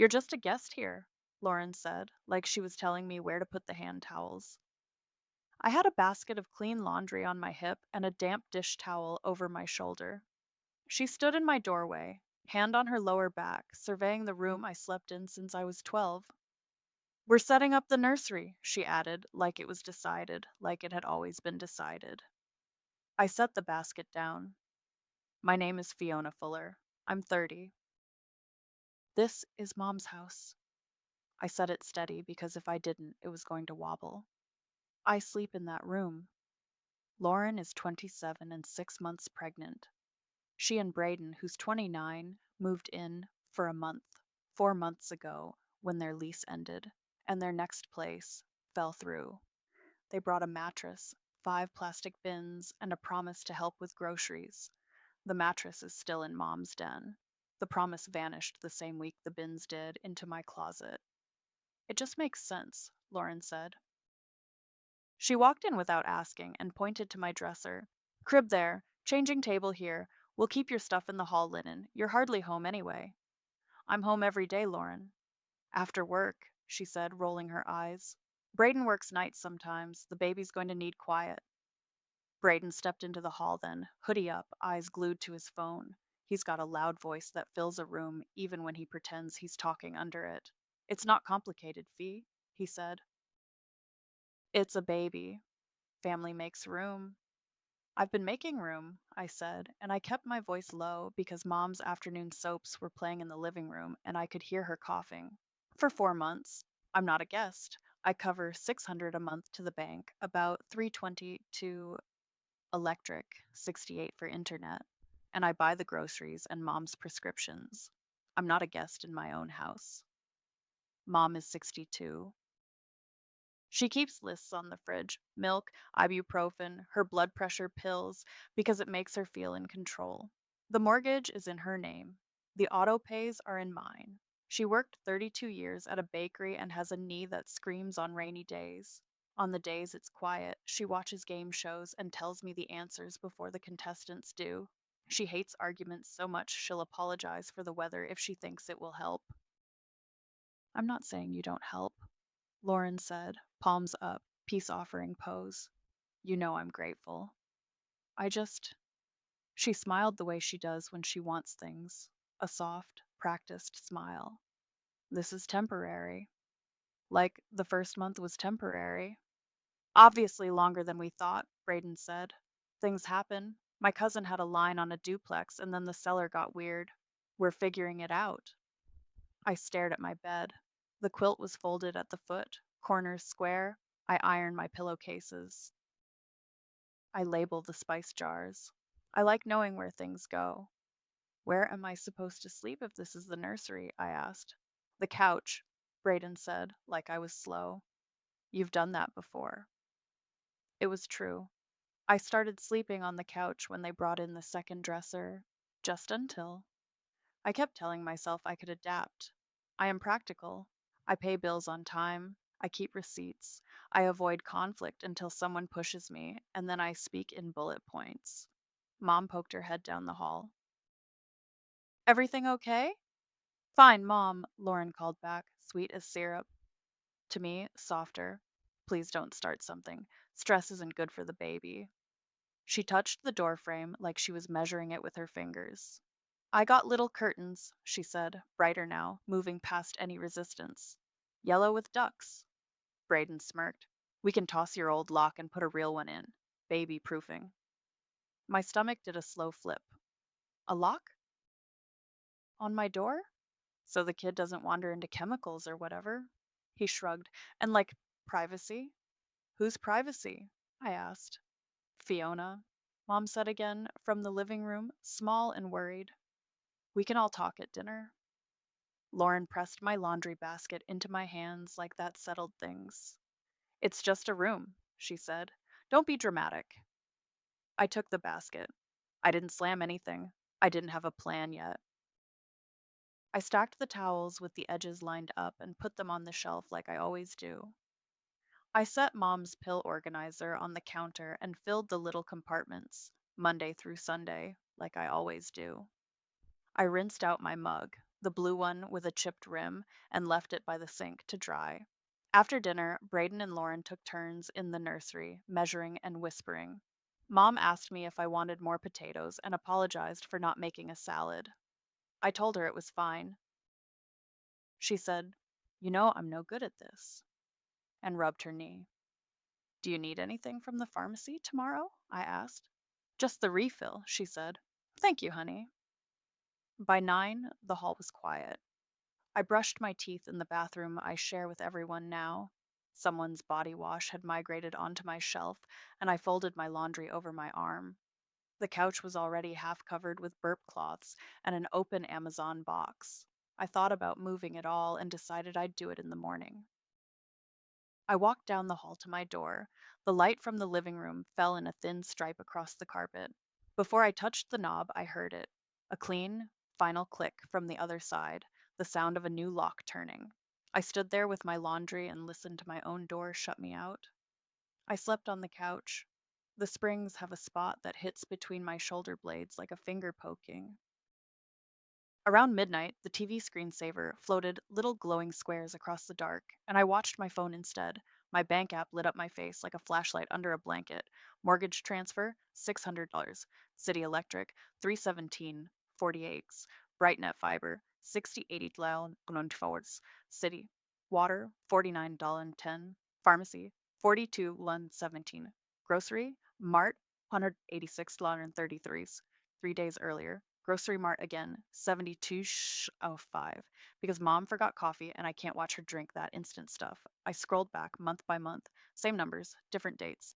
You're just a guest here, Lauren said, like she was telling me where to put the hand towels. I had a basket of clean laundry on my hip and a damp dish towel over my shoulder. She stood in my doorway, hand on her lower back, surveying the room I slept in since I was 12. We're setting up the nursery, she added, like it was decided, like it had always been decided. I set the basket down. My name is Fiona Fuller. I'm 30. This is Mom's house. I said it steady because if I didn't, it was going to wobble. I sleep in that room. Lauren is 27 and 6 months pregnant. She and Braden, who's 29, moved in for a month, 4 months ago, when their lease ended, and their next place fell through. They brought a mattress, 5 plastic bins, and a promise to help with groceries. The mattress is still in Mom's den. The promise vanished the same week the bins did into my closet. It just makes sense, Lauren said. She walked in without asking and pointed to my dresser. Crib there, changing table here. We'll keep your stuff in the hall linen. You're hardly home anyway. I'm home every day, Lauren. After work, she said, rolling her eyes. Braden works nights sometimes. The baby's going to need quiet. Braden stepped into the hall then, hoodie up, eyes glued to his phone. He's got a loud voice that fills a room even when he pretends he's talking under it. It's not complicated, Fee, he said. It's a baby. Family makes room. I've been making room, I said, and I kept my voice low because Mom's afternoon soaps were playing in the living room and I could hear her coughing. For 4 months. I'm not a guest. I cover 600 a month to the bank, about 320 to electric, 68 for internet, and I buy the groceries and Mom's prescriptions. I'm not a guest in my own house. Mom is 62. She keeps lists on the fridge: milk, ibuprofen, her blood pressure pills, because it makes her feel in control. The mortgage is in her name. The autopays are in mine. She worked 32 years at a bakery and has a knee that screams on rainy days. On the days it's quiet, she watches game shows and tells me the answers before the contestants do. She hates arguments so much she'll apologize for the weather if she thinks it will help. I'm not saying you don't help, Lauren said, palms up, peace offering pose. You know I'm grateful. I just. She smiled the way she does when she wants things, a soft, practiced smile. This is temporary. Like the first month was temporary. Obviously longer than we thought, Braden said. Things happen. My cousin had a line on a duplex and then the seller got weird. We're figuring it out. I stared at my bed. The quilt was folded at the foot, corners square. I iron my pillowcases. I label the spice jars. I like knowing where things go. Where am I supposed to sleep if this is the nursery? I asked. The couch, Braden said, like I was slow. You've done that before. It was true. I started sleeping on the couch when they brought in the second dresser, just until. I kept telling myself I could adapt. I am practical. I pay bills on time. I keep receipts. I avoid conflict until someone pushes me, and then I speak in bullet points. Mom poked her head down the hall. Everything okay? Fine, Mom, Lauren called back, sweet as syrup. To me, softer. Please don't start something. Stress isn't good for the baby. She touched the doorframe like she was measuring it with her fingers. I got little curtains, she said, brighter now, moving past any resistance. Yellow with ducks. Braden smirked. We can toss your old lock and put a real one in. Baby proofing. My stomach did a slow flip. A lock? On my door? So the kid doesn't wander into chemicals or whatever. He shrugged. And like privacy? Whose privacy? I asked. Fiona, Mom said again from the living room, small and worried. We can all talk at dinner. Lauren pressed my laundry basket into my hands like that settled things. It's just a room, she said. Don't be dramatic. I took the basket. I didn't slam anything. I didn't have a plan yet. I stacked the towels with the edges lined up and put them on the shelf like I always do. I set Mom's pill organizer on the counter and filled the little compartments, Monday through Sunday, like I always do. I rinsed out my mug. the blue one with a chipped rim, and left it by the sink to dry. After dinner, Braden and Lauren took turns in the nursery, measuring and whispering. Mom asked me if I wanted more potatoes and apologized for not making a salad. I told her it was fine. She said, "You know, I'm no good at this," and rubbed her knee. "Do you need anything from the pharmacy tomorrow?" I asked. "Just the refill," she said. "Thank you, honey." By 9, the hall was quiet. I brushed my teeth in the bathroom I share with everyone now. Someone's body wash had migrated onto my shelf, and I folded my laundry over my arm. The couch was already half covered with burp cloths and an open Amazon box. I thought about moving it all and decided I'd do it in the morning. I walked down the hall to my door. The light from the living room fell in a thin stripe across the carpet. Before I touched the knob, I heard it, a clean, final click from the other side, the sound of a new lock turning. I stood there with my laundry and listened to my own door shut me out. I slept on the couch. The springs have a spot that hits between my shoulder blades like a finger poking. Around midnight, the TV screensaver floated little glowing squares across the dark, and I watched my phone instead. My bank app lit up my face like a flashlight under a blanket. Mortgage transfer, $600. City Electric, 317.48. BrightNet Fiber, 6080 forwards. City Water, $49.10. Pharmacy, 42.17. Grocery Mart, $186.33. 3 days earlier. Grocery Mart again, 72.05. Because mom forgot coffee and I can't watch her drink that instant stuff. I scrolled back month by month, same numbers, different dates.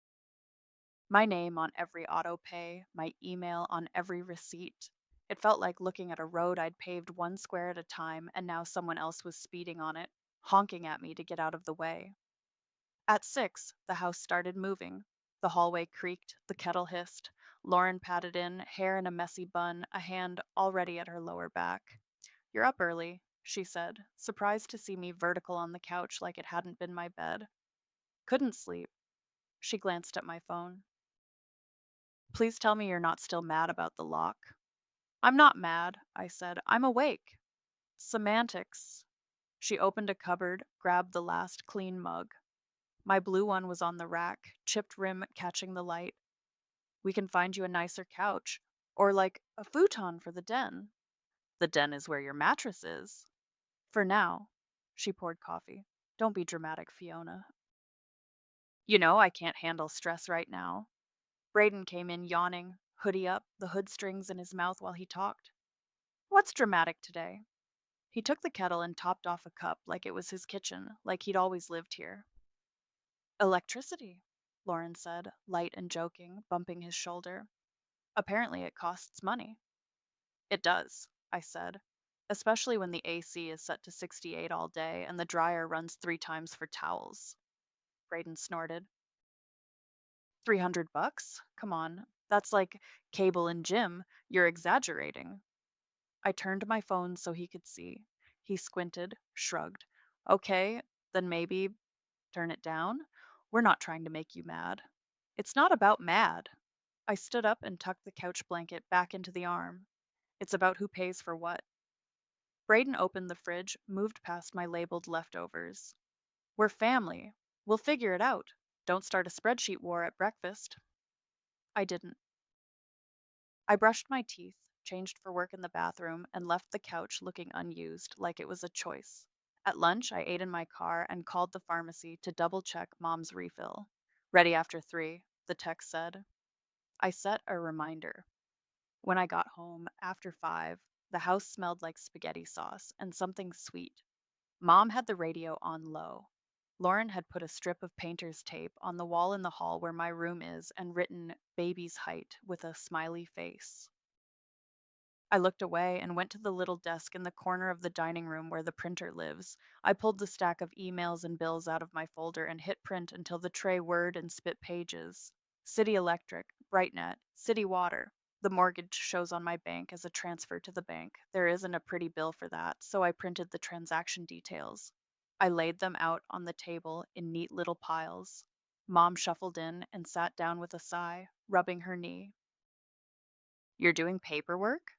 My name on every auto pay, my email on every receipt. It felt like looking at a road I'd paved one square at a time, and now someone else was speeding on it, honking at me to get out of the way. At 6, the house started moving. The hallway creaked, the kettle hissed. Lauren patted in, hair in a messy bun, a hand already at her lower back. "You're up early," she said, surprised to see me vertical on the couch like it hadn't been my bed. "Couldn't sleep." She glanced at my phone. "Please tell me you're not still mad about the lock." "I'm not mad," I said. "I'm awake." "Semantics." She opened a cupboard, grabbed the last clean mug. My blue one was on the rack, chipped rim catching the light. "We can find you a nicer couch. Or like a futon for the den." "The den is where your mattress is." "For now." She poured coffee. "Don't be dramatic, Fiona." "You know I can't handle stress right now." Braden came in yawning, hoodie up, the hood strings in his mouth while he talked. "What's dramatic today?" He took the kettle and topped off a cup like it was his kitchen, like he'd always lived here. "Electricity," Lauren said, light and joking, bumping his shoulder. "Apparently it costs money." "It does," I said, "especially when the AC is set to 68 all day and the dryer runs 3 times for towels." Braden snorted. $300? Come on, that's like cable and gym. You're exaggerating." I turned my phone so he could see. He squinted, shrugged. "Okay, then maybe turn it down. We're not trying to make you mad." "It's not about mad." I stood up and tucked the couch blanket back into the arm. "It's about who pays for what." Braden opened the fridge, moved past my labeled leftovers. "We're family. We'll figure it out. Don't start a spreadsheet war at breakfast." I didn't. I brushed my teeth, changed for work in the bathroom, and left the couch looking unused, like it was a choice. At lunch, I ate in my car and called the pharmacy to double check mom's refill. "Ready after 3, the text said. I set a reminder. When I got home, after 5, the house smelled like spaghetti sauce and something sweet. Mom had the radio on low. Lauren had put a strip of painter's tape on the wall in the hall where my room is and written "baby's height" with a smiley face. I looked away and went to the little desk in the corner of the dining room where the printer lives. I pulled the stack of emails and bills out of my folder and hit print until the tray whirred and spit pages. City Electric, BrightNet, City Water. The mortgage shows on my bank as a transfer to the bank. There isn't a pretty bill for that, so I printed the transaction details. I laid them out on the table in neat little piles. Mom shuffled in and sat down with a sigh, rubbing her knee. "You're doing paperwork?"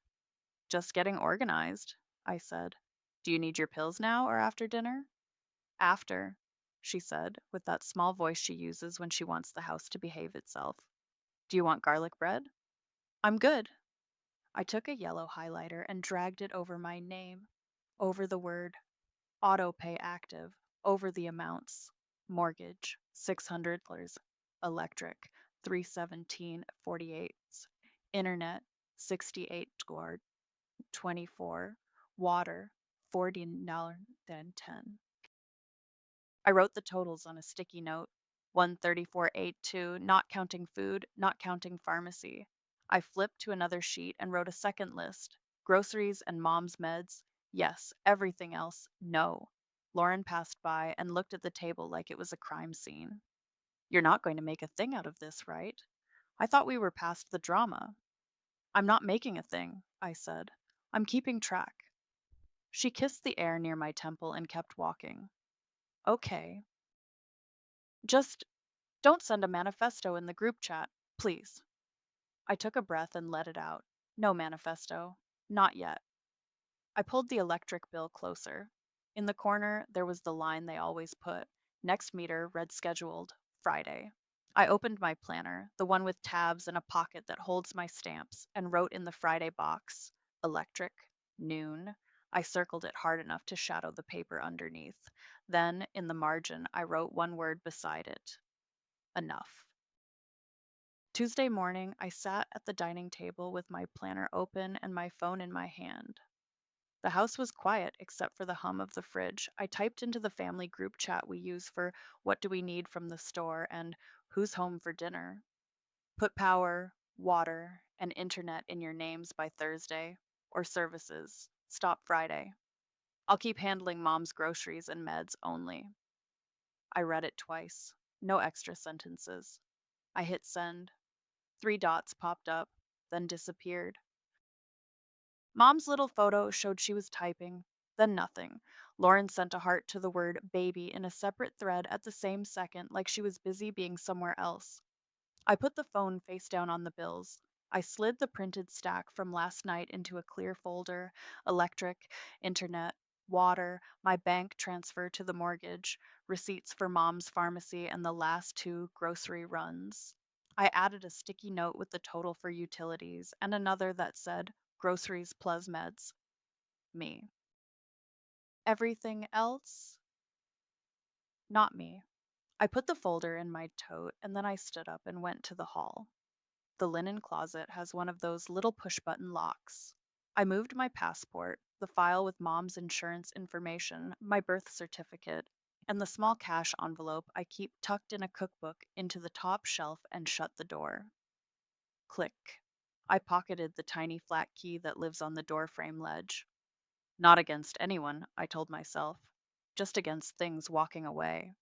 "Just getting organized," I said. Do you need your pills now or after dinner? After, she said, with that small voice she uses when she wants the house to behave itself. Do you want garlic bread? I'm good. I took a yellow highlighter and dragged it over my name, over the word autopay active, over the amounts mortgage, $600, electric, 317.48, internet, 68 scored, 24, water, $40.10. I wrote the totals on a sticky note. 134.82, not counting food, not counting pharmacy. I flipped to another sheet and wrote a second list. Groceries and mom's meds. Yes, everything else. No. Lauren passed by and looked at the table like it was a crime scene. You're not going to make a thing out of this, right? I thought we were past the drama. I'm not making a thing, I said. I'm keeping track. She kissed the air near my temple and kept walking. Okay. Just don't send a manifesto in the group chat, please. I took a breath and let it out. No manifesto. Not yet. I pulled the electric bill closer. In the corner, there was the line they always put. Next meter read scheduled, Friday. I opened my planner, the one with tabs and a pocket that holds my stamps, and wrote in the Friday box, electric, noon. I circled it hard enough to shadow the paper underneath. Then, in the margin, I wrote one word beside it, enough. Tuesday morning, I sat at the dining table with my planner open and my phone in my hand. The house was quiet except for the hum of the fridge. I typed into the family group chat we use for what do we need from the store and who's home for dinner. Put power, water, and internet in your names by Thursday, or services. Stop Friday. I'll keep handling mom's groceries and meds only. I read it twice. No extra sentences. I hit send. 3 dots popped up, then disappeared. Mom's little photo showed she was typing, then nothing. Lauren sent a heart to the word baby in a separate thread at the same second, like she was busy being somewhere else. I put the phone face down on the bills. I slid the printed stack from last night into a clear folder electric, internet, water, my bank transfer to the mortgage, receipts for mom's pharmacy, and the last 2 grocery runs. I added a sticky note with the total for utilities and another that said groceries plus meds, me. Everything else, not me. I put the folder in my tote and then I stood up and went to the hall. The linen closet has one of those little push button locks. I moved my passport, the file with mom's insurance information, my birth certificate, and the small cash envelope I keep tucked in a cookbook into the top shelf and shut the door. Click. I pocketed the tiny flat key that lives on the doorframe ledge. Not against anyone, I told myself, just against things walking away.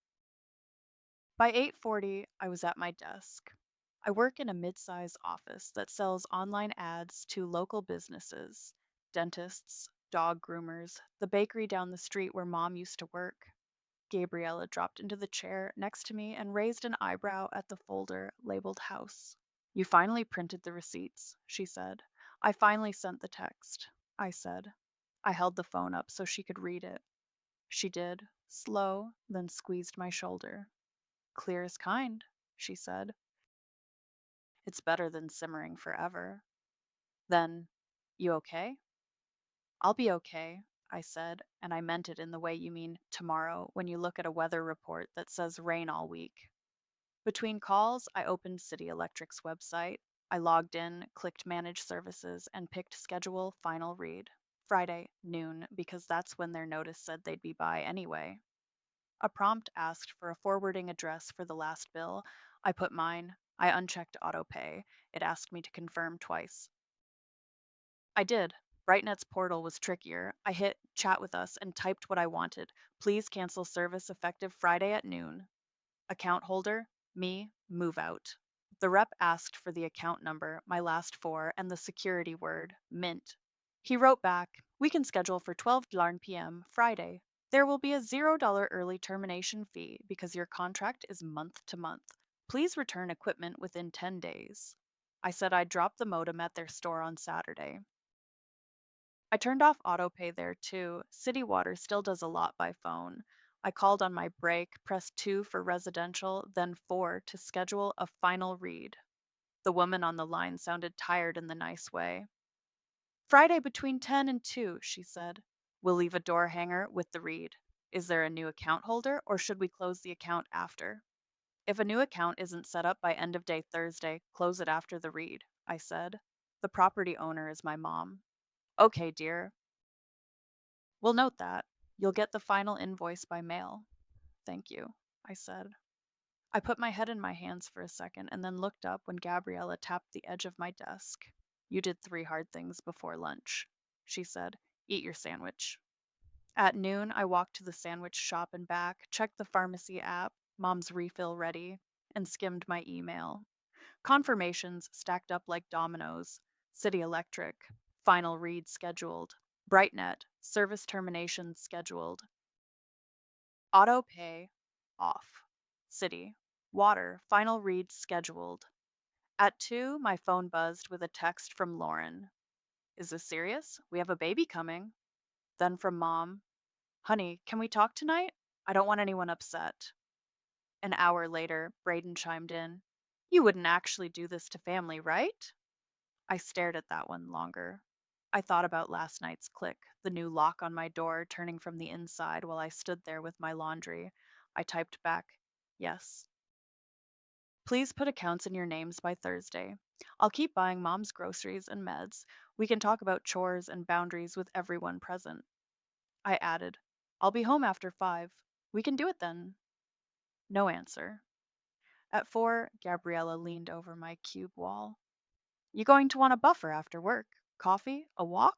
By 8:40, I was at my desk. I work in a mid-size office that sells online ads to local businesses, dentists, dog groomers, the bakery down the street where mom used to work. Gabriella dropped into the chair next to me and raised an eyebrow at the folder labeled house. You finally printed the receipts, she said. I finally sent the text, I said. I held the phone up so she could read it. She did, slow, then squeezed my shoulder. Clear as kind, she said. It's better than simmering forever. Then, you okay? I'll be okay, I said, and I meant it in the way you mean tomorrow when you look at a weather report that says rain all week. Between calls, I opened City Electric's website. I logged in, clicked Manage Services, and picked Schedule Final Read. Friday, noon, because that's when their notice said they'd be by anyway. A prompt asked for a forwarding address for the last bill. I put mine. I unchecked autopay. It asked me to confirm twice. I did. BrightNet's portal was trickier. I hit chat with us and typed what I wanted. Please cancel service effective Friday at noon. Account holder, me, move out. The rep asked for the account number, my last four, and the security word, mint. He wrote back, we can schedule for 12 p.m. Friday. There will be a $0 early termination fee because your contract is month to month. Please return equipment within 10 days. I said I'd drop the modem at their store on Saturday. I turned off autopay there too. City Water still does a lot by phone. I called on my break, pressed 2 for residential, then 4 to schedule a final read. The woman on the line sounded tired in the nice way. Friday between 10 and 2, she said. We'll leave a door hanger with the read. Is there a new account holder or should we close the account after? If a new account isn't set up by end of day Thursday, close it after the read, I said. The property owner is my mom. Okay, dear. We'll note that. You'll get the final invoice by mail. Thank you, I said. I put my head in my hands for a second and then looked up when Gabriella tapped the edge of my desk. You did 3 hard things before lunch, she said. Eat your sandwich. At noon, I walked to the sandwich shop and back, checked the pharmacy app, mom's refill ready, and skimmed my email. Confirmations stacked up like dominoes. City Electric, final read scheduled. BrightNet, service termination scheduled. Auto pay off. City, water, final read scheduled. At 2, my phone buzzed with a text from Lauren. Is this serious? We have a baby coming. Then from mom, honey, can we talk tonight? I don't want anyone upset. An hour later, Braden chimed in. You wouldn't actually do this to family, right? I stared at that one longer. I thought about last night's click, the new lock on my door turning from the inside while I stood there with my laundry. I typed back, yes. Please put accounts in your names by Thursday. I'll keep buying mom's groceries and meds. We can talk about chores and boundaries with everyone present. I added, I'll be home after 5. We can do it then. No answer. At 4, Gabriella leaned over my cube wall. You going to want a buffer after work? Coffee? A walk?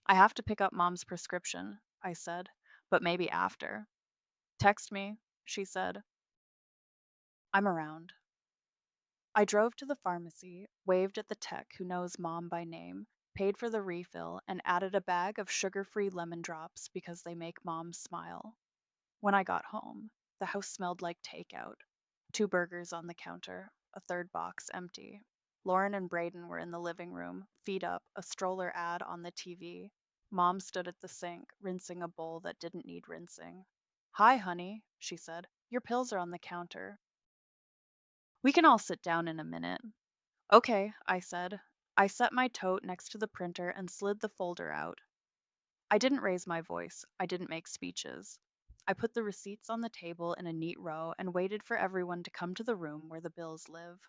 I have to pick up mom's prescription, I said, but maybe after. Text me, she said. I'm around. I drove to the pharmacy, waved at the tech who knows mom by name, paid for the refill, and added a bag of sugar free lemon drops because they make mom smile. When I got home, the house smelled like takeout. 2 burgers on the counter, a third box empty. Lauren and Braden were in the living room, feet up, a stroller ad on the TV. Mom stood at the sink, rinsing a bowl that didn't need rinsing. Hi, honey, she said. Your pills are on the counter. We can all sit down in a minute. Okay, I said. I set my tote next to the printer and slid the folder out. I didn't raise my voice. I didn't make speeches. I put the receipts on the table in a neat row and waited for everyone to come to the room where the bills live.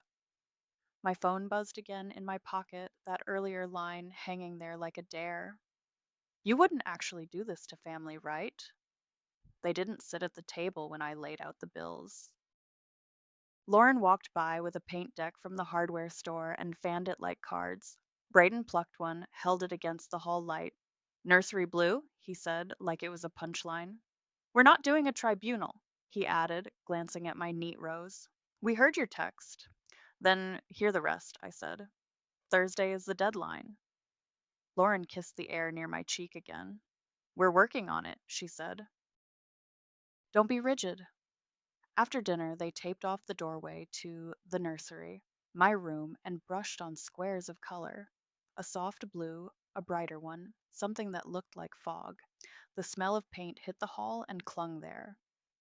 My phone buzzed again in my pocket, that earlier line hanging there like a dare. You wouldn't actually do this to family, right? They didn't sit at the table when I laid out the bills. Lauren walked by with a paint deck from the hardware store and fanned it like cards. Braden plucked one, held it against the hall light. Nursery blue, he said, like it was a punchline. We're not doing a tribunal, he added, glancing at my neat rows. We heard your text. Then hear the rest, I said. Thursday is the deadline. Lauren kissed the air near my cheek again. We're working on it, she said. Don't be rigid. After dinner, they taped off the doorway to the nursery, my room, and brushed on squares of color. A soft blue, a brighter one, something that looked like fog. The smell of paint hit the hall and clung there.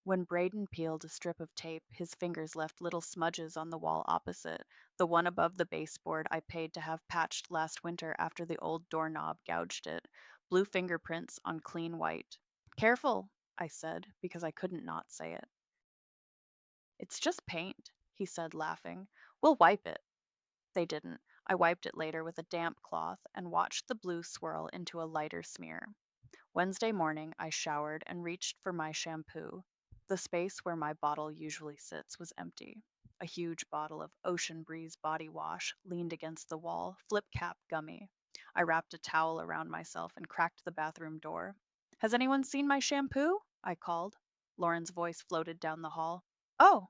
When Braden peeled a strip of tape, his fingers left little smudges on the wall opposite, the one above the baseboard I paid to have patched last winter after the old doorknob gouged it, blue fingerprints on clean white. Careful, I said, because I couldn't not say it. It's just paint, he said, laughing. We'll wipe it. They didn't. I wiped it later with a damp cloth and watched the blue swirl into a lighter smear. Wednesday morning, I showered and reached for my shampoo. The space where my bottle usually sits was empty. A huge bottle of Ocean Breeze body wash leaned against the wall, flip cap gummy. I wrapped a towel around myself and cracked the bathroom door. Has anyone seen my shampoo? I called. Lauren's voice floated down the hall. Oh,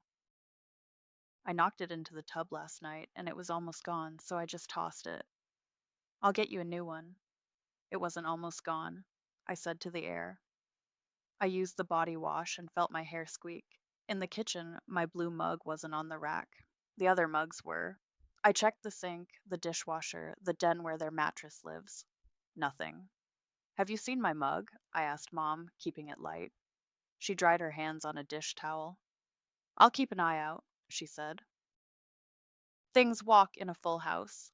I knocked it into the tub last night, and it was almost gone, so I just tossed it. I'll get you a new one. It wasn't almost gone, I said to the air. I used the body wash and felt my hair squeak. In the kitchen, my blue mug wasn't on the rack. The other mugs were. I checked the sink, the dishwasher, the den where their mattress lives. Nothing. Have you seen my mug? I asked Mom, keeping it light. She dried her hands on a dish towel. I'll keep an eye out, she said. Things walk in a full house.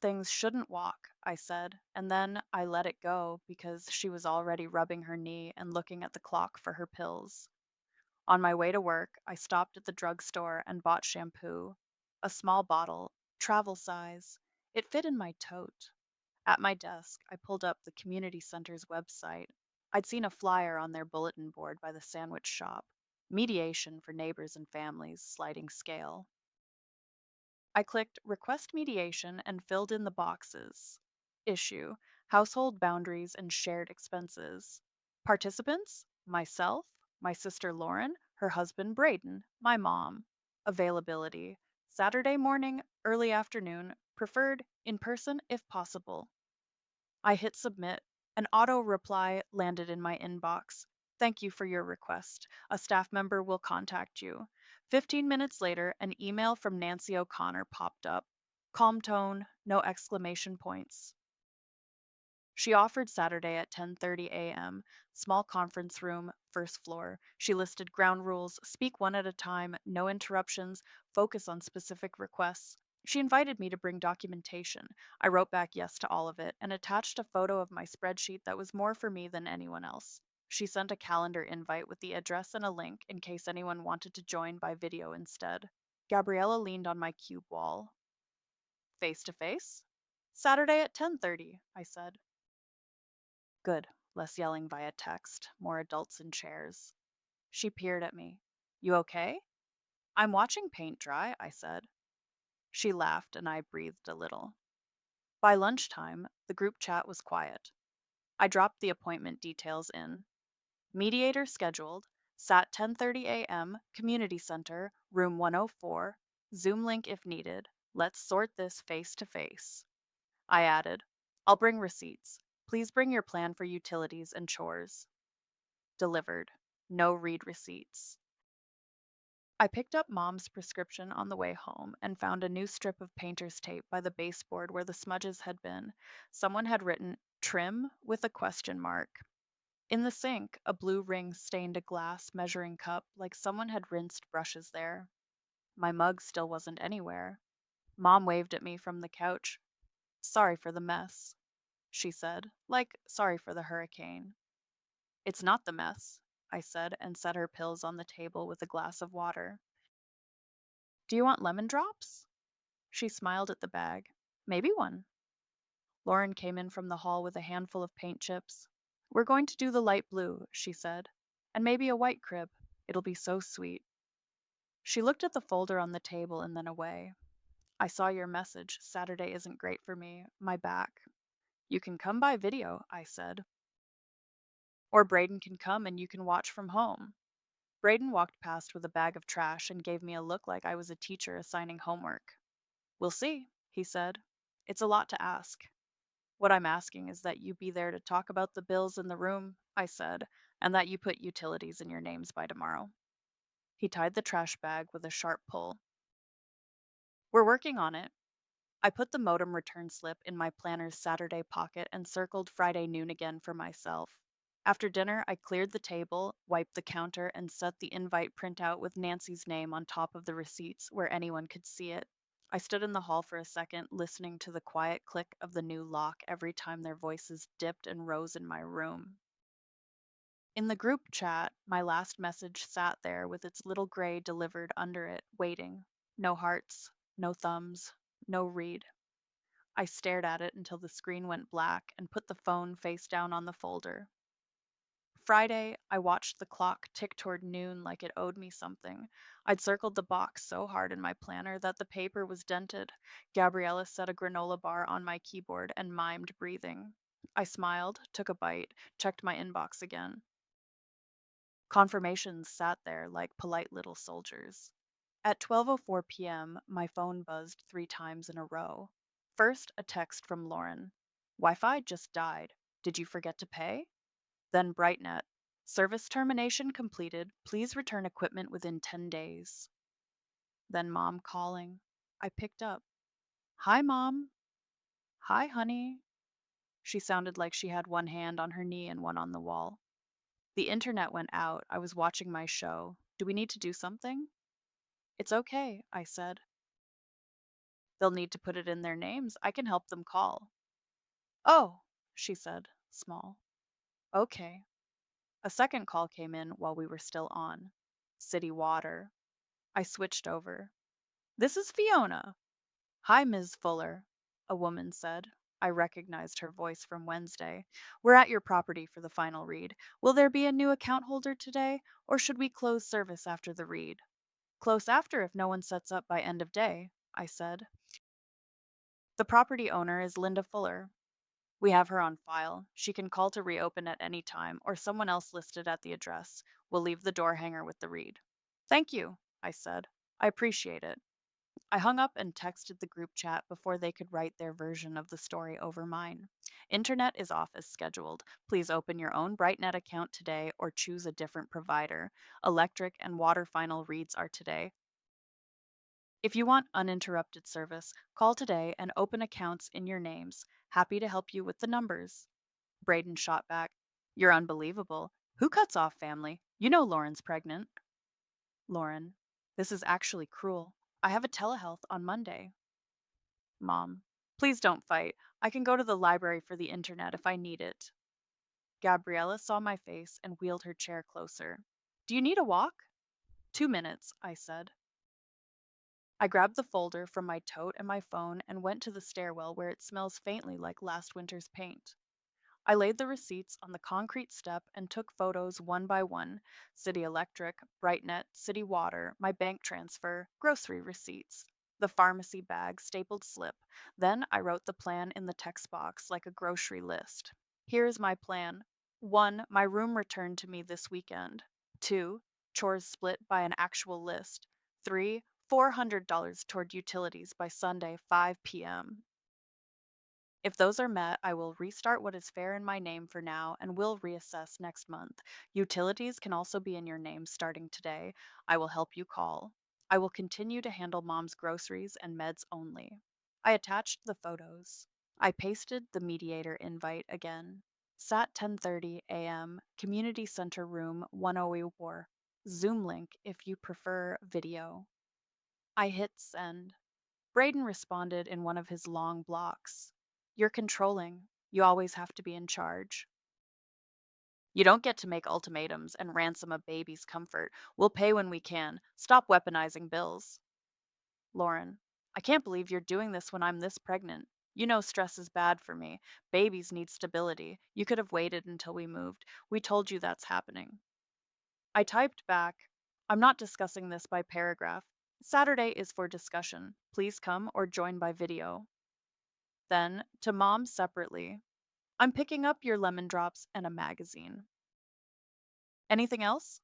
Things shouldn't walk, I said, and then I let it go because she was already rubbing her knee and looking at the clock for her pills. On my way to work, I stopped at the drugstore and bought shampoo. A small bottle, travel size. It fit in my tote. At my desk, I pulled up the community center's website. I'd seen a flyer on their bulletin board by the sandwich shop. Mediation for neighbors and families, sliding scale. I clicked Request Mediation and filled in the boxes. Issue: Household boundaries and shared expenses. Participants: myself, my sister Lauren, her husband Braden, my mom. Availability: Saturday morning, early afternoon, preferred in person if possible. I hit submit. An auto reply landed in my inbox. Thank you for your request. A staff member will contact you. 15 minutes later, an email from Nancy O'Connor popped up. Calm tone, no exclamation points. She offered Saturday at 10:30 a.m., small conference room, first floor. She listed ground rules: speak one at a time, no interruptions, focus on specific requests. She invited me to bring documentation. I wrote back yes to all of it and attached a photo of my spreadsheet that was more for me than anyone else. She sent a calendar invite with the address and a link in case anyone wanted to join by video instead. Gabriella leaned on my cube wall. Face to face? Saturday at 10:30, I said. Good. Less yelling via text, more adults in chairs. She peered at me. You okay? I'm watching paint dry, I said. She laughed and I breathed a little. By lunchtime, the group chat was quiet. I dropped the appointment details in. Mediator scheduled, sat 10:30 a.m., community center, room 104, Zoom link if needed. Let's sort this face to face. I added, I'll bring receipts. Please bring your plan for utilities and chores. Delivered. No read receipts. I picked up Mom's prescription on the way home and found a new strip of painter's tape by the baseboard where the smudges had been. Someone had written trim with a question mark. In the sink, a blue ring stained a glass measuring cup like someone had rinsed brushes there. My mug still wasn't anywhere. Mom waved at me from the couch. Sorry for the mess, she said, like sorry for the hurricane. It's not the mess, I said, and set her pills on the table with a glass of water. Do you want lemon drops? She smiled at the bag. Maybe one. Lauren came in from the hall with a handful of paint chips. We're going to do the light blue, she said, and maybe a white crib. It'll be so sweet. She looked at the folder on the table and then away. I saw your message. Saturday isn't great for me. My back. You can come by video, I said. Or Braden can come and you can watch from home. Braden walked past with a bag of trash and gave me a look like I was a teacher assigning homework. We'll see, he said. It's a lot to ask. What I'm asking is that you be there to talk about the bills in the room, I said, and that you put utilities in your names by tomorrow. He tied the trash bag with a sharp pull. We're working on it. I put the modem return slip in my planner's Saturday pocket and circled Friday noon again for myself. After dinner, I cleared the table, wiped the counter, and set the invite printout with Nancy's name on top of the receipts where anyone could see it. I stood in the hall for a second, listening to the quiet click of the new lock every time their voices dipped and rose in my room. In the group chat, my last message sat there with its little gray delivered under it, waiting. No hearts, no thumbs, no read. I stared at it until the screen went black and put the phone face down on the folder. Friday, I watched the clock tick toward noon like it owed me something. I'd circled the box so hard in my planner that the paper was dented. Gabriella set a granola bar on my keyboard and mimed breathing. I smiled, took a bite, checked my inbox again. Confirmations sat there like polite little soldiers. At 12:04 p.m., my phone buzzed 3 times in a row. First, a text from Lauren. Wi-Fi just died. Did you forget to pay? Then Brightnet. Service termination completed. Please return equipment within 10 days. Then Mom calling. I picked up. Hi, Mom. Hi, honey. She sounded like she had one hand on her knee and one on the wall. The internet went out. I was watching my show. Do we need to do something? It's okay, I said. They'll need to put it in their names. I can help them call. Oh, she said, small. Okay. A second call came in while we were still on. City Water. I switched over. This is Fiona. Hi, Ms. Fuller, a woman said. I recognized her voice from Wednesday. We're at your property for the final read. Will there be a new account holder today, or should we close service after the read? Close after if no one sets up by end of day, I said. The property owner is Linda Fuller. We have her on file. She can call to reopen at any time, or someone else listed at the address. We'll leave the door hanger with the read. Thank you, I said. I appreciate it. I hung up and texted the group chat before they could write their version of the story over mine. Internet is off as scheduled. Please open your own BrightNet account today or choose a different provider. Electric and water final reads are today. If you want uninterrupted service, call today and open accounts in your names. Happy to help you with the numbers. Braden shot back. You're unbelievable. Who cuts off family? You know Lauren's pregnant. Lauren. This is actually cruel. I have a telehealth on Monday. Mom. Please don't fight. I can go to the library for the internet if I need it. Gabriella saw my face and wheeled her chair closer. Do you need a walk? 2 minutes, I said. I grabbed the folder from my tote and my phone and went to the stairwell where it smells faintly like last winter's paint. I laid the receipts on the concrete step and took photos one by one: City Electric, BrightNet, City Water, my bank transfer, grocery receipts, the pharmacy bag, stapled slip. Then I wrote the plan in the text box like a grocery list. Here's my plan: 1. My room returned to me this weekend. 2. Chores split by an actual list. 3. $400 toward utilities by Sunday, 5 p.m. If those are met, I will restart what is fair in my name for now and will reassess next month. Utilities can also be in your name starting today. I will help you call. I will continue to handle mom's groceries and meds only. I attached the photos. I pasted the mediator invite again. Sat 10:30 a.m. Community Center Room 1004. Zoom link if you prefer video. I hit send. Braden responded in one of his long blocks. You're controlling. You always have to be in charge. You don't get to make ultimatums and ransom a baby's comfort. We'll pay when we can. Stop weaponizing bills. Lauren, I can't believe you're doing this when I'm this pregnant. You know stress is bad for me. Babies need stability. You could have waited until we moved. We told you that's happening. I typed back, I'm not discussing this by paragraph. Saturday is for discussion. Please come or join by video. Then, to mom separately, I'm picking up your lemon drops and a magazine. Anything else?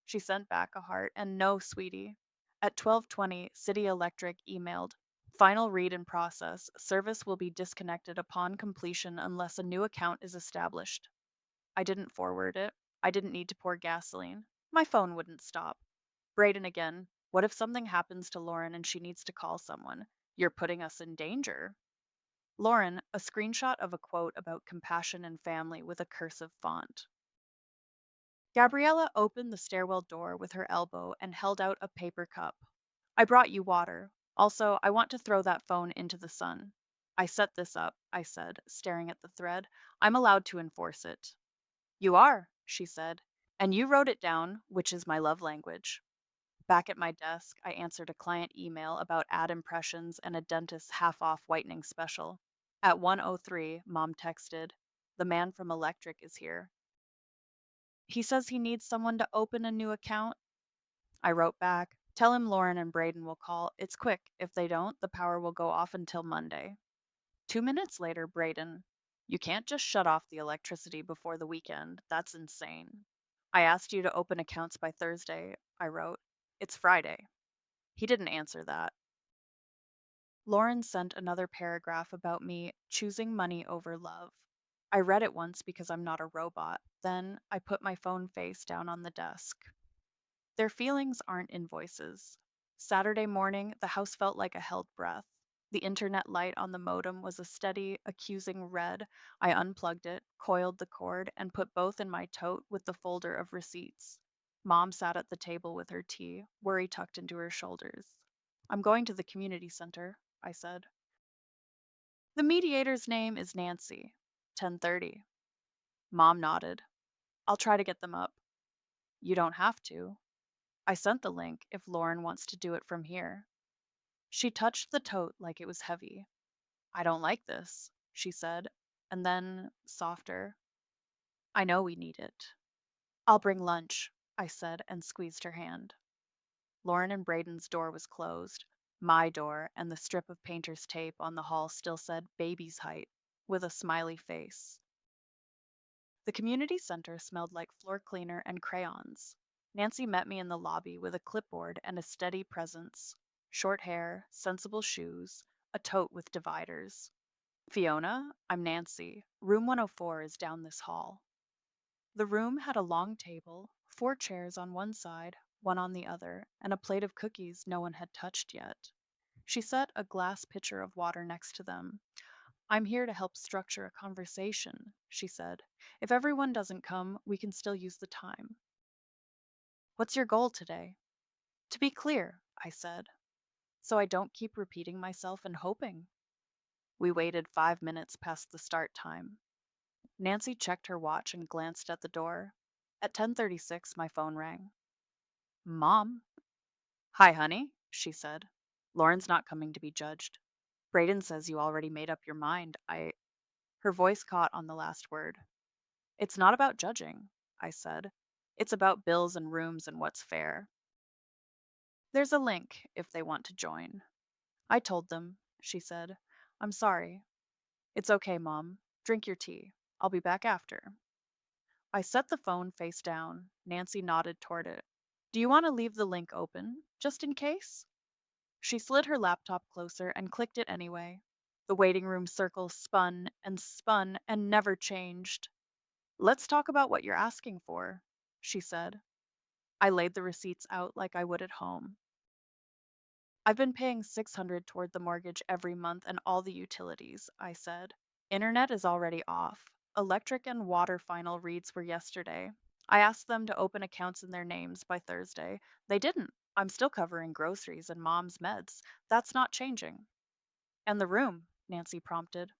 She sent back a heart and no, sweetie. At 12:20, City Electric emailed, final read in process. Service will be disconnected upon completion unless a new account is established. I didn't forward it. I didn't need to pour gasoline. My phone wouldn't stop. Braden again. What if something happens to Lauren and she needs to call someone? You're putting us in danger. Lauren, a screenshot of a quote about compassion and family with a cursive font. Gabriella opened the stairwell door with her elbow and held out a paper cup. I brought you water. Also, I want to throw that phone into the sun. I set this up, I said, staring at the thread. I'm allowed to enforce it. You are, she said, and you wrote it down, which is my love language. Back at my desk, I answered a client email about ad impressions and a dentist's half-off whitening special. At 1:03, Mom texted, "The man from Electric is here. He says he needs someone to open a new account." I wrote back, "Tell him Lauren and Braden will call. It's quick. If they don't, the power will go off until Monday." 2 minutes later, Braden, "You can't just shut off the electricity before the weekend. That's insane." "I asked you to open accounts by Thursday," I wrote. "It's Friday." He didn't answer that. Lauren sent another paragraph about me choosing money over love. I read it once because I'm not a robot. Then I put my phone face down on the desk. Their feelings aren't invoices. Saturday morning, the house felt like a held breath. The internet light on the modem was a steady, accusing red. I unplugged it, coiled the cord, and put both in my tote with the folder of receipts. Mom sat at the table with her tea, worry tucked into her shoulders. I'm going to the community center, I said. The mediator's name is Nancy. 10:30. Mom nodded. I'll try to get them up. You don't have to. I sent the link if Lauren wants to do it from here. She touched the tote like it was heavy. I don't like this, she said, and then, softer, I know we need it. I'll bring lunch, I said and squeezed her hand. Lauren and Braden's door was closed. My door and the strip of painter's tape on the hall still said baby's height, with a smiley face. The community center smelled like floor cleaner and crayons. Nancy met me in the lobby with a clipboard and a steady presence. Short hair, sensible shoes, a tote with dividers. Fiona, I'm Nancy. Room 104 is down this hall. The room had a long table, four chairs on one side, one on the other, and a plate of cookies no one had touched yet. She set a glass pitcher of water next to them. I'm here to help structure a conversation, she said. If everyone doesn't come, we can still use the time. What's your goal today? To be clear, I said, so I don't keep repeating myself and hoping. We waited 5 minutes past the start time. Nancy checked her watch and glanced at the door. At 10:36, my phone rang. Mom. Hi, honey, she said. Lauren's not coming to be judged. Braden says you already made up your mind. Her voice caught on the last word. It's not about judging, I said. It's about bills and rooms and what's fair. There's a link if they want to join. I told them, she said. I'm sorry. It's okay, Mom. Drink your tea. I'll be back after. I set the phone face down. Nancy nodded toward it. Do you want to leave the link open, just in case? She slid her laptop closer and clicked it anyway. The waiting room circle spun and never changed. Let's talk about what you're asking for, she said. I laid the receipts out like I would at home. I've been paying 600 toward the mortgage every month and all the utilities, I said. Internet is already off. Electric and water final reads were yesterday. I asked them to open accounts in their names by Thursday. They didn't. I'm still covering groceries and mom's meds. That's not changing. And the room, Nancy prompted.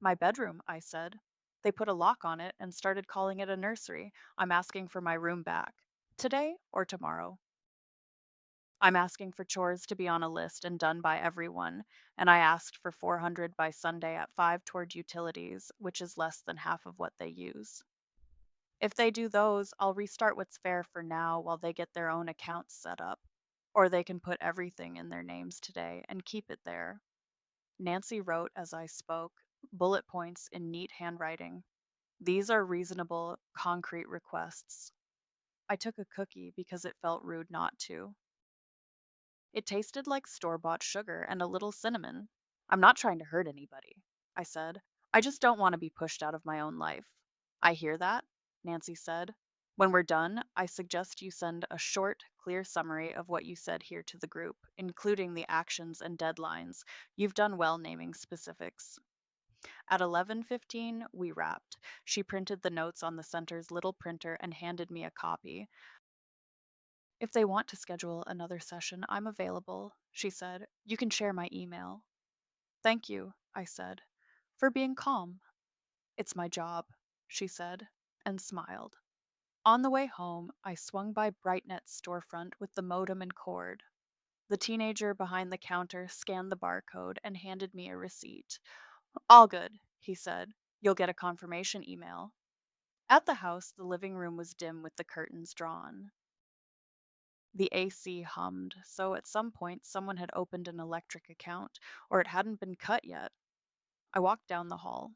My bedroom, I said. They put a lock on it and started calling it a nursery. I'm asking for my room back. Today or tomorrow? I'm asking for chores to be on a list and done by everyone, and I asked for 400 by Sunday at 5 toward utilities, which is less than half of what they use. If they do those, I'll restart what's fair for now while they get their own accounts set up. Or they can put everything in their names today and keep it there. Nancy wrote as I spoke, bullet points in neat handwriting. These are reasonable, concrete requests. I took a cookie because it felt rude not to. It tasted like store-bought sugar and a little cinnamon. I'm not trying to hurt anybody, I said. I just don't want to be pushed out of my own life. I hear that, Nancy said. When we're done, I suggest you send a short, clear summary of what you said here to the group, including the actions and deadlines. You've done well naming specifics. At 11:15, we wrapped. She printed the notes on the center's little printer and handed me a copy. If they want to schedule another session, I'm available, she said. You can share my email. Thank you, I said, for being calm. It's my job, she said, and smiled. On the way home, I swung by BrightNet's storefront with the modem and cord. The teenager behind the counter scanned the barcode and handed me a receipt. All good, he said. You'll get a confirmation email. At the house, the living room was dim with the curtains drawn. The AC hummed, so at some point someone had opened an electric account, or it hadn't been cut yet. I walked down the hall.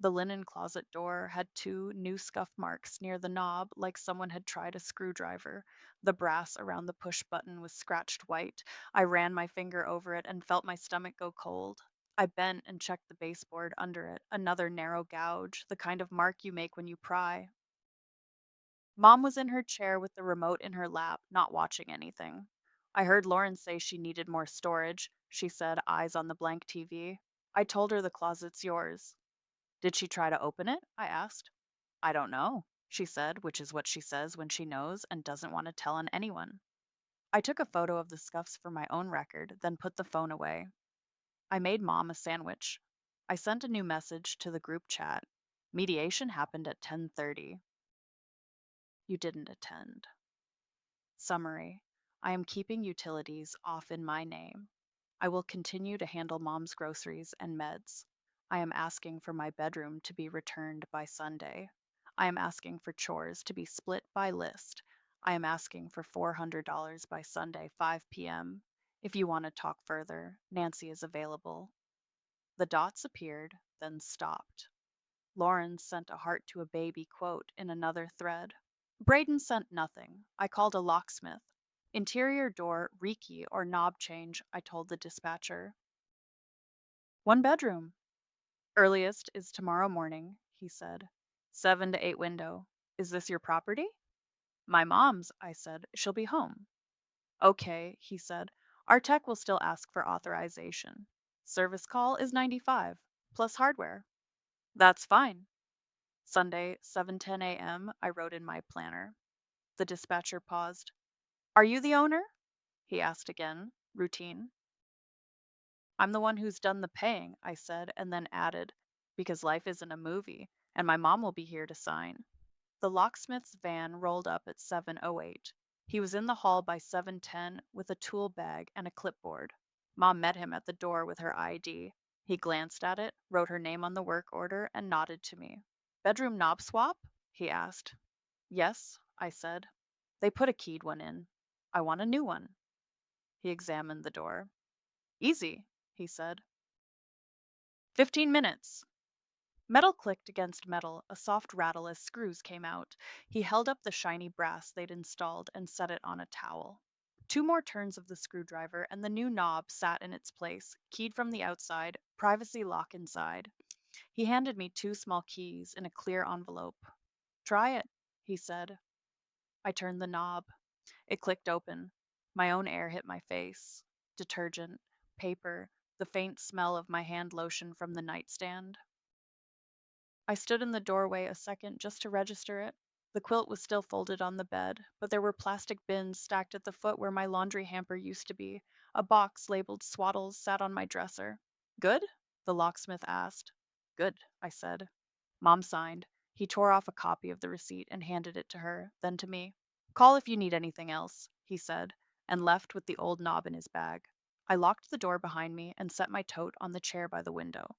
The linen closet door had two new scuff marks near the knob, like someone had tried a screwdriver. The brass around the push button was scratched white. I ran my finger over it and felt my stomach go cold. I bent and checked the baseboard under it, another narrow gouge, the kind of mark you make when you pry. Mom was in her chair with the remote in her lap, not watching anything. I heard Lauren say she needed more storage, she said, eyes on the blank TV. I told her the closet's yours. Did she try to open it? I asked. I don't know, she said, which is what she says when she knows and doesn't want to tell on anyone. I took a photo of the scuffs for my own record, then put the phone away. I made Mom a sandwich. I sent a new message to the group chat. Mediation happened at 10:30. You didn't attend. Summary: I am keeping utilities off in my name. I will continue to handle Mom's groceries and meds. I am asking for my bedroom to be returned by Sunday. I am asking for chores to be split by list. I am asking for $400 by Sunday, 5 p.m. If you want to talk further, Nancy is available. The dots appeared, then stopped. Lauren sent a heart to a baby quote in another thread. Braden sent nothing. I called a locksmith. Interior door, rekey, or knob change, I told the dispatcher. One bedroom. Earliest is tomorrow morning, he said. 7 to 8 window. Is this your property? My mom's, I said. She'll be home. Okay, he said. Our tech will still ask for authorization. Service call is 95, plus hardware. That's fine. Sunday, 7:10 a.m., I wrote in my planner. The dispatcher paused. Are you the owner? He asked again, routine. I'm the one who's done the paying, I said, and then added, because life isn't a movie, and my mom will be here to sign. The locksmith's van rolled up at 7:08. He was in the hall by 7:10 with a tool bag and a clipboard. Mom met him at the door with her ID. He glanced at it, wrote her name on the work order, and nodded to me. Bedroom knob swap? He asked. Yes, I said. They put a keyed one in. I want a new one. He examined the door. Easy, he said. 15 minutes. Metal clicked against metal, a soft rattle as screws came out. He held up the shiny brass they'd installed and set it on a towel. Two more turns of the screwdriver, and the new knob sat in its place, keyed from the outside, privacy lock inside. He handed me two small keys in a clear envelope. Try it, he said. I turned the knob. It clicked open. My own air hit my face. Detergent, paper, the faint smell of my hand lotion from the nightstand. I stood in the doorway a second just to register it. The quilt was still folded on the bed, but there were plastic bins stacked at the foot where my laundry hamper used to be. A box labeled swaddles sat on my dresser. Good? The locksmith asked. Good, I said. Mom signed. He tore off a copy of the receipt and handed it to her, then to me. Call if you need anything else, he said, and left with the old knob in his bag. I locked the door behind me and set my tote on the chair by the window.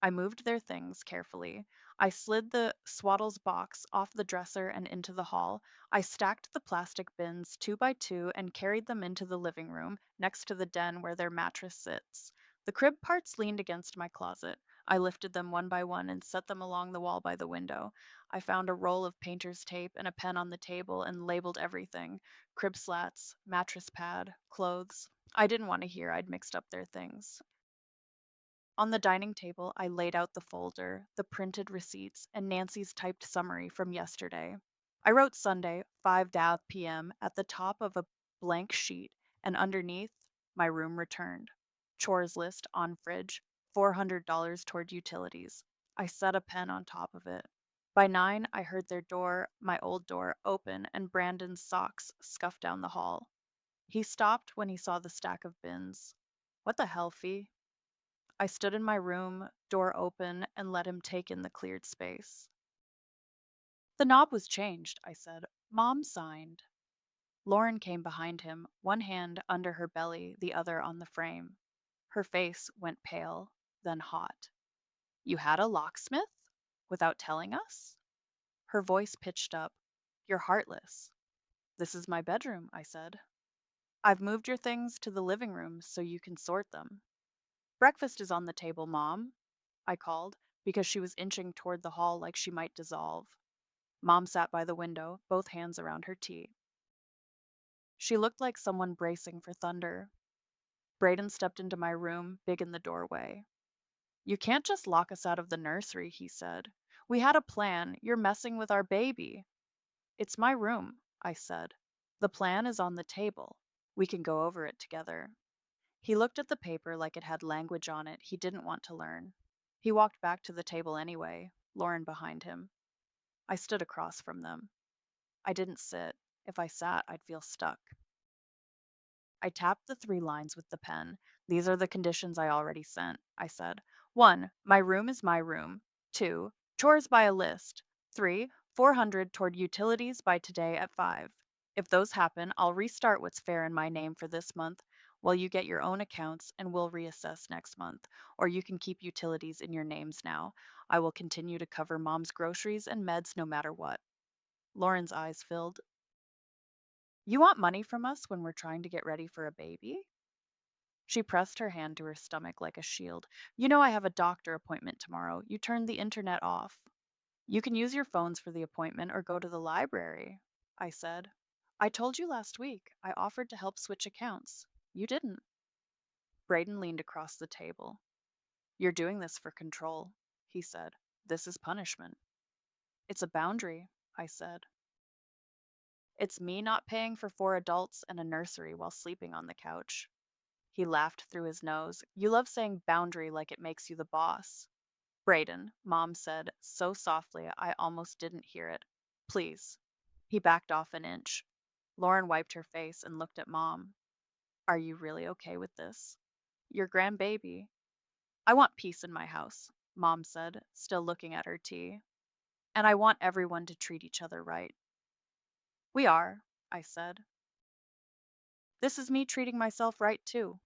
I moved their things carefully. I slid the swaddles box off the dresser and into the hall. I stacked the plastic bins 2 by 2 and carried them into the living room, next to the den where their mattress sits. The crib parts leaned against my closet. I lifted them one by one and set them along the wall by the window. I found a roll of painter's tape and a pen on the table and labeled everything: crib slats, mattress pad, clothes. I didn't want to hear I'd mixed up their things. On the dining table, I laid out the folder, the printed receipts, and Nancy's typed summary from yesterday. I wrote Sunday, 5 p.m. at the top of a blank sheet, and underneath, my room returned. Chores list on fridge, $400 toward utilities. I set a pen on top of it. By 9, I heard their door, my old door, open and Brandon's socks scuff down the hall. He stopped when he saw the stack of bins. What the hell, Fee? I stood in my room, door open, and let him take in the cleared space. The knob was changed, I said. Mom signed. Lauren came behind him, one hand under her belly, the other on the frame. Her face went pale, then hot. You had a locksmith? Without telling us? Her voice pitched up. You're heartless. This is my bedroom, I said. I've moved your things to the living room so you can sort them. Breakfast is on the table, Mom, I called, because she was inching toward the hall like she might dissolve. Mom sat by the window, both hands around her tea. She looked like someone bracing for thunder. Braden stepped into my room, big in the doorway. You can't just lock us out of the nursery, he said. We had a plan. You're messing with our baby. It's my room, I said. The plan is on the table. We can go over it together. He looked at the paper like it had language on it he didn't want to learn. He walked back to the table anyway, Lauren behind him. I stood across from them. I didn't sit. If I sat, I'd feel stuck. I tapped the 3 lines with the pen. These are the conditions I already sent, I said. 1. My room is my room. 2. Chores by a list. 3. 400 toward utilities by today at 5. If those happen, I'll restart what's fair in my name for this month while you get your own accounts and we'll reassess next month. Or you can keep utilities in your names now. I will continue to cover mom's groceries and meds no matter what. Lauren's eyes filled. You want money from us when we're trying to get ready for a baby? She pressed her hand to her stomach like a shield. You know I have a doctor appointment tomorrow. You turned the internet off. You can use your phones for the appointment or go to the library, I said. I told you last week. I offered to help switch accounts. You didn't. Braden leaned across the table. You're doing this for control, he said. This is punishment. It's a boundary, I said. It's me not paying for 4 adults and a nursery while sleeping on the couch. He laughed through his nose. You love saying boundary like it makes you the boss. Braden, Mom said, so softly I almost didn't hear it. Please. He backed off an inch. Lauren wiped her face and looked at Mom. Are you really okay with this? Your grandbaby. I want peace in my house, Mom said, still looking at her tea. And I want everyone to treat each other right. We are, I said. This is me treating myself right, too.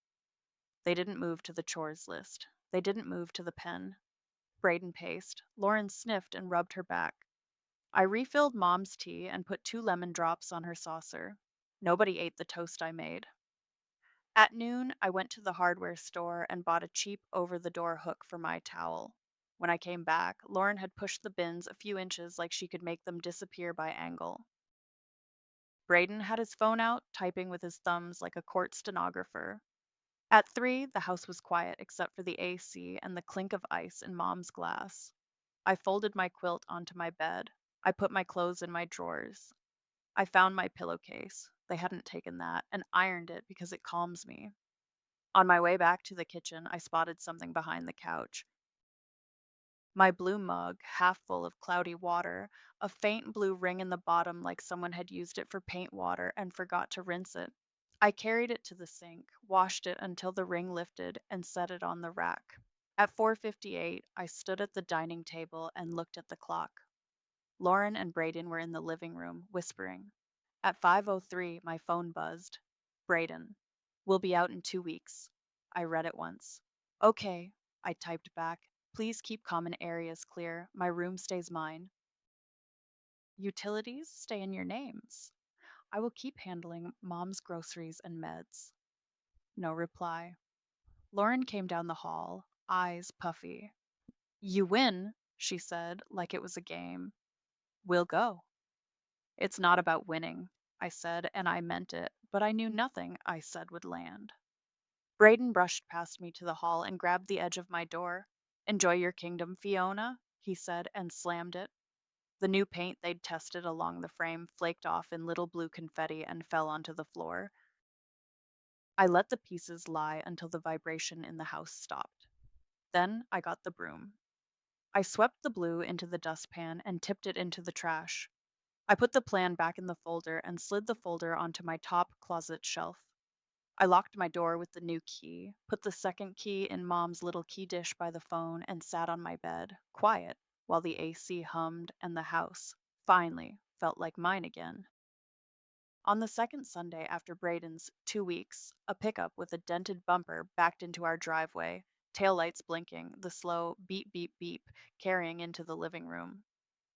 They didn't move to the chores list. They didn't move to the pen. Braden paced. Lauren sniffed and rubbed her back. I refilled Mom's tea and put 2 lemon drops on her saucer. Nobody ate the toast I made. At noon, I went to the hardware store and bought a cheap over the door hook for my towel. When I came back, Lauren had pushed the bins a few inches like she could make them disappear by angle. Braden had his phone out, typing with his thumbs like a court stenographer. At 3, the house was quiet except for the AC and the clink of ice in Mom's glass. I folded my quilt onto my bed. I put my clothes in my drawers. I found my pillowcase. They hadn't taken that, and ironed it because it calms me. On my way back to the kitchen, I spotted something behind the couch. My blue mug, half full of cloudy water, a faint blue ring in the bottom like someone had used it for paint water and forgot to rinse it. I carried it to the sink, washed it until the ring lifted, and set it on the rack. At 4:58, I stood at the dining table and looked at the clock. Lauren and Braden were in the living room, whispering. At 5:03, my phone buzzed. Braden. We'll be out in 2 weeks. I read it once. Okay, I typed back. Please keep common areas clear. My room stays mine. Utilities stay in your names. I will keep handling Mom's groceries and meds. No reply. Lauren came down the hall, eyes puffy. You win, she said, like it was a game. We'll go. It's not about winning, I said, and I meant it, but I knew nothing I said would land. Braden brushed past me to the hall and grabbed the edge of my door. Enjoy your kingdom, Fiona, he said, and slammed it. The new paint they'd tested along the frame flaked off in little blue confetti and fell onto the floor. I let the pieces lie until the vibration in the house stopped. Then I got the broom. I swept the blue into the dustpan and tipped it into the trash. I put the plan back in the folder and slid the folder onto my top closet shelf. I locked my door with the new key, put the second key in Mom's little key dish by the phone, and sat on my bed, quiet, while the AC hummed and the house, finally, felt like mine again. On the second Sunday after Braden's 2 weeks, a pickup with a dented bumper backed into our driveway, taillights blinking, the slow beep beep beep carrying into the living room.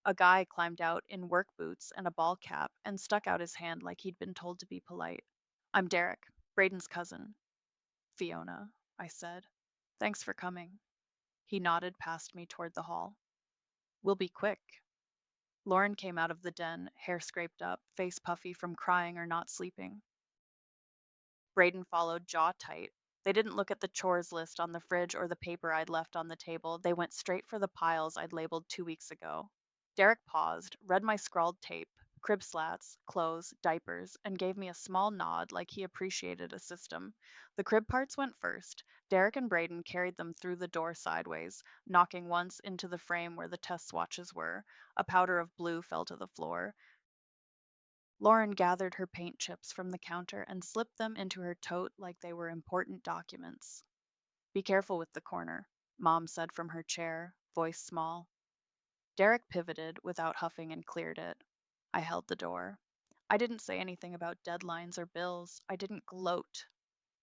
A guy climbed out in work boots and a ball cap and stuck out his hand like he'd been told to be polite. I'm Derek, Braden's cousin. Fiona, I said. Thanks for coming. He nodded past me toward the hall. We'll be quick. Lauren came out of the den, hair scraped up, face puffy from crying or not sleeping. Braden followed, jaw tight. They didn't look at the chores list on the fridge or the paper I'd left on the table. They went straight for the piles I'd labeled 2 weeks ago. Derek paused, read my scrawled tape. crib slats, clothes, diapers, and gave me a small nod like he appreciated a system. The crib parts went first. Derek and Braden carried them through the door sideways, knocking once into the frame where the test swatches were. A powder of blue fell to the floor. Lauren gathered her paint chips from the counter and slipped them into her tote like they were important documents. Be careful with the corner, Mom said from her chair, voice small. Derek pivoted without huffing and cleared it. I held the door. I didn't say anything about deadlines or bills. I didn't gloat.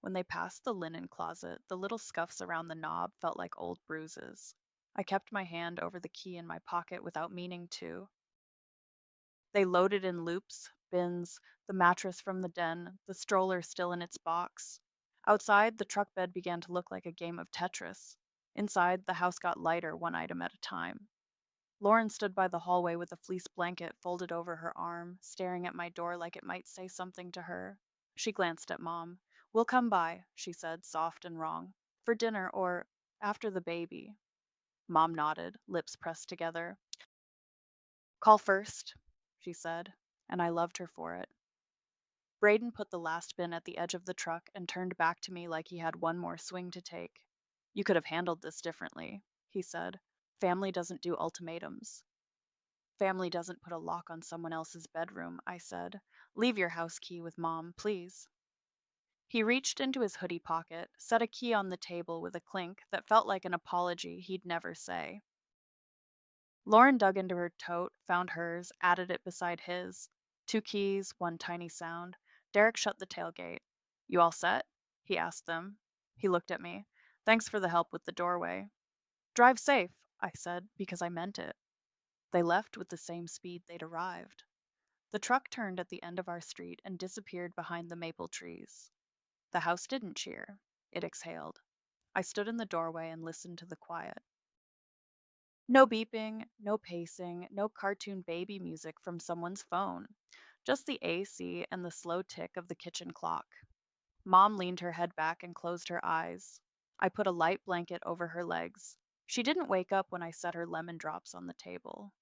When they passed the linen closet, the little scuffs around the knob felt like old bruises. I kept my hand over the key in my pocket without meaning to. They loaded in loops, bins, the mattress from the den, the stroller still in its box. Outside, the truck bed began to look like a game of Tetris. Inside, the house got lighter one item at a time. Lauren stood by the hallway with a fleece blanket folded over her arm, staring at my door like it might say something to her. She glanced at Mom. "We'll come by," she said, soft and wrong. "For dinner or after the baby." Mom nodded, lips pressed together. "Call first," she said, and I loved her for it. Braden put the last bin at the edge of the truck and turned back to me like he had one more swing to take. "You could have handled this differently," he said. "Family doesn't do ultimatums." "Family doesn't put a lock on someone else's bedroom," I said. "Leave your house key with Mom, please." He reached into his hoodie pocket, set a key on the table with a clink that felt like an apology he'd never say. Lauren dug into her tote, found hers, added it beside his. Two keys, one tiny sound. Derek shut the tailgate. "You all set?" he asked them. He looked at me. "Thanks for the help with the doorway." "Drive safe," I said, because I meant it. They left with the same speed they'd arrived. The truck turned at the end of our street and disappeared behind the maple trees. The house didn't cheer. It exhaled. I stood in the doorway and listened to the quiet. No beeping, no pacing, no cartoon baby music from someone's phone. Just the AC and the slow tick of the kitchen clock. Mom leaned her head back and closed her eyes. I put a light blanket over her legs. She didn't wake up when I set her lemon drops on the table.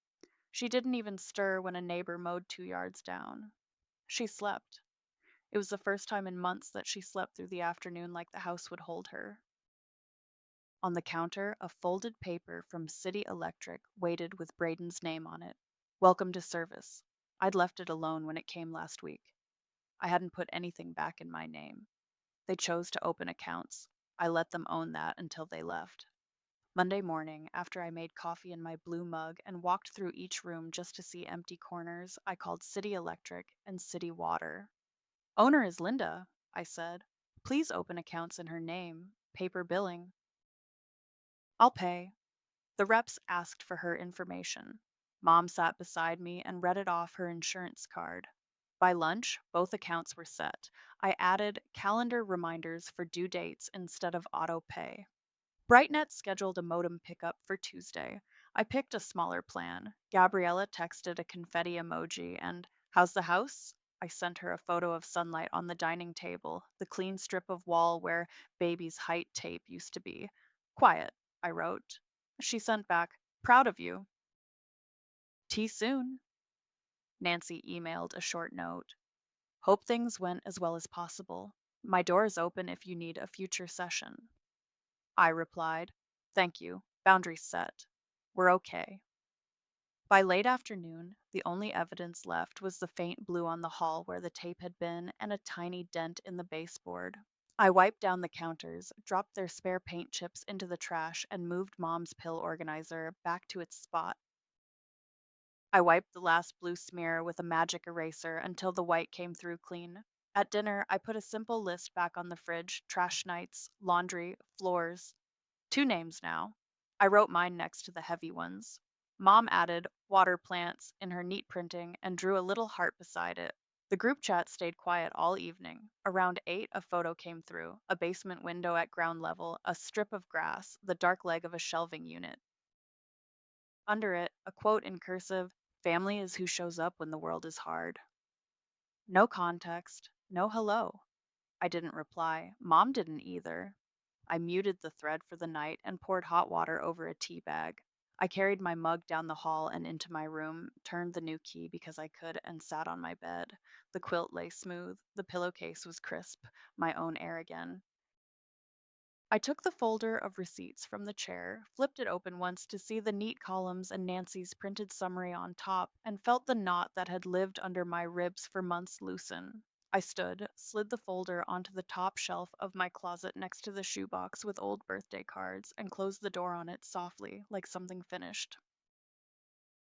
She didn't even stir when a neighbor mowed 2 yards down. She slept. It was the first time in months that she slept through the afternoon like the house would hold her. On the counter, a folded paper from City Electric waited with Braden's name on it. "Welcome to service." I'd left it alone when it came last week. I hadn't put anything back in my name. They chose to open accounts. I let them own that until they left. Monday morning, after I made coffee in my blue mug and walked through each room just to see empty corners, I called City Electric and City Water. "Owner is Linda," I said. "Please open accounts in her name. Paper billing." "I'll pay." The reps asked for her information. Mom sat beside me and read it off her insurance card. By lunch, both accounts were set. I added calendar reminders for due dates instead of auto pay. BrightNet scheduled a modem pickup for Tuesday. I picked a smaller plan. Gabriella texted a confetti emoji and, "How's the house?" I sent her a photo of sunlight on the dining table, the clean strip of wall where baby's height tape used to be. "Quiet," I wrote. She sent back, "Proud of you." "Tea soon." Nancy emailed a short note. "Hope things went as well as possible. My door is open if you need a future session." I replied, "Thank you. Boundaries set. We're okay." By late afternoon, the only evidence left was the faint blue on the hall where the tape had been and a tiny dent in the baseboard. I wiped down the counters, dropped their spare paint chips into the trash, and moved Mom's pill organizer back to its spot. I wiped the last blue smear with a magic eraser until the white came through clean. At dinner, I put a simple list back on the fridge: trash nights, laundry, floors. 2 names now. I wrote mine next to the heavy ones. Mom added "water plants" in her neat printing and drew a little heart beside it. The group chat stayed quiet all evening. Around 8, a photo came through: a basement window at ground level, a strip of grass, the dark leg of a shelving unit. Under it, a quote in cursive: "Family is who shows up when the world is hard." No context, no hello. I didn't reply. Mom didn't either. I muted the thread for the night and poured hot water over a tea bag. I carried my mug down the hall and into my room, turned the new key because I could, and sat on my bed. The quilt lay smooth, the pillowcase was crisp, my own air again. I took the folder of receipts from the chair, flipped it open once to see the neat columns and Nancy's printed summary on top, and felt the knot that had lived under my ribs for months loosen. I stood, slid the folder onto the top shelf of my closet next to the shoebox with old birthday cards, and closed the door on it softly, like something finished.